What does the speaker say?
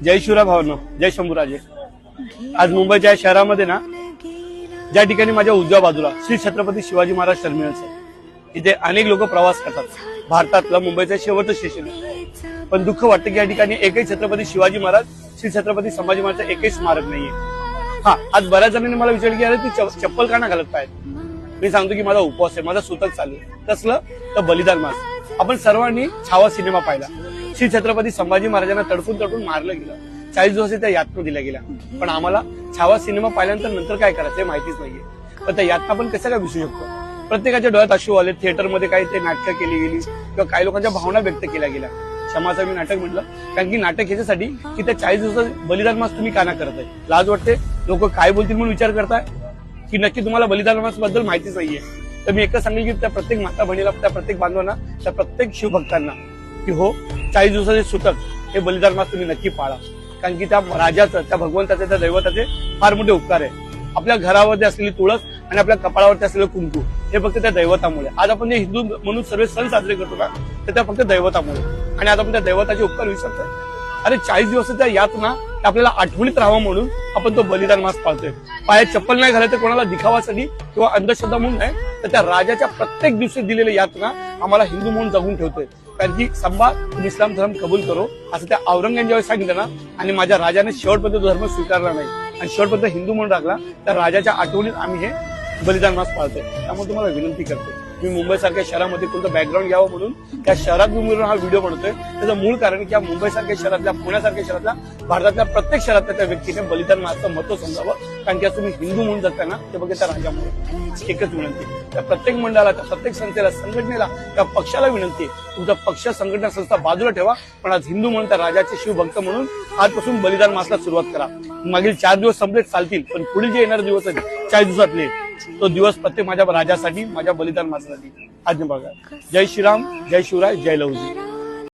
जय शिवराय भावांनो, जय शंभूराजे। आज मुंबईच्या शहरामध्ये ना, ज्या ठिकाणी माझ्या उजव्या बाजूला श्री छत्रपती शिवाजी महाराज टर्मिनल्स आहे, इथे अनेक लोक प्रवास करतात। भारतातलं मुंबईचं शेवटचं स्टेशन आहे, पण दुःख वाटतं की या ठिकाणी एकही छत्रपती शिवाजी महाराज, श्री छत्रपती संभाजी महाराजचं एकही स्मारक नाहीये। हा, आज बऱ्याच जणांनी मला विचारलं की अरे ती चप्पल का नाही घालत पाहिजे। मी सांगतो की माझा उपवास आहे, माझा सूतक चालू आहे। कसलं तर बलिदान मास। आपण सर्वांनी छावा सिनेमा पाहिला। श्री छत्रपती संभाजी महाराजांना तडपून मारलं गेलं, 40 दिवस त्या यातना दिल्या गेल्या, पण आम्हाला छावा सिनेमा पाहिल्यानंतर नंतर काय करायचं हे माहितीच नाहीये। पण त्या यातना आपण कसं काय विसरू शकतो। प्रत्येकाच्या डोळ्यात अश्रू आले, थिएटरमध्ये काही ते नाटकं केली गेली किंवा काही लोकांच्या भावना व्यक्त केल्या गेल्या। क्षमाचं मी नाटक म्हटलं कारण की नाटक ह्याच्यासाठी की त्या 40 दिवसात बलिदान मास तुम्ही का ना करत आहे। लाज वाटते, लोक काय बोलतील म्हणून विचार करताय की नक्की तुम्हाला बलिदान मास बद्दल माहितीच नाहीये। तर मी एकच सांगेल की त्या प्रत्येक माता बहिणीला, त्या प्रत्येक बांधवांना, त्या प्रत्येक शिवभक्तांना की हो, 40 दिवसाचे सूतक हे बलिदान मास तुम्ही नक्की पाळा, कारण की त्या राजाचं, त्या भगवंताचे, त्या दैवताचे फार मोठे उपकार आहे। आपल्या घरावरती असलेली तुळस आणि आपल्या कपाळावरती असलेलं कुंकू हे फक्त त्या दैवतामुळे। आज आपण जे हिंदू म्हणून सर्व सण साजरे करतो ना, तर त्या फक्त दैवतामुळे, आणि आज आपण त्या दैवताचे उपकार विसरतोय। अरे 40 दिवसाच्या यातना आपल्याला आठवणीत राहावं म्हणून आपण तो बलिदान मास पाळतोय। पायात चप्पल नाही घालायचं कोणाला दिखावासाठी किंवा अंधश्रद्धा म्हणून नाही, तर त्या राजाच्या प्रत्येक दिवशी दिलेल्या यातना आम्हाला हिंदू म्हणून जगून ठेवतोय। कारण की संभा तुम इस्लाम धर्म कबूल करो असं त्या औरंगजेबाने ज्यावेळी सांगितलं ना, आणि माझ्या राजाने शेवटपर्यंत धर्म स्वीकारला नाही आणि शेवटपर्यंत हिंदू म्हणून राखला, त्या राजाच्या आठवणीत आम्ही हे बलिदान मास पाळतोय। त्यामुळे तुम्हाला विनंती करते, मी मुंबईसारख्या शहरामध्ये कोणतं बॅकग्राऊंड घ्यावं म्हणून त्या शहरात मी हा व्हिडिओ बनवतोय। त्याचं मूळ कारण की या मुंबईसारख्या शहरातल्या, पुण्यासारख्या शहरातल्या, भारतातल्या प्रत्येक शहरातल्या त्या व्यक्तीने बलिदान मासचं महत्व समजावं, कारण की आज तुम्ही हिंदू म्हणून जगताना ते बघा त्या राजामुळे। एकच विनंती, त्या प्रत्येक मंडळाला, त्या प्रत्येक संस्थेला, संघटनेला, त्या पक्षाला विनंती आहे, तुमचा पक्ष, संघटना, संस्था बाजूला ठेवा, पण आज हिंदू म्हणून त्या राजाचे शिवभक्त म्हणून आजपासून बलिदान मासला सुरुवात करा। मागील 4 दिवस संपले चालतील, पण पुढील जे येणारे दिवस आहेत 40 दिवसातले, तो दिवस प्रत्येक माझ्या राजासाठी, माझ्या बलिदान मासासाठी आज बघा। जय श्रीराम, जय शिवराय, जय लवजी।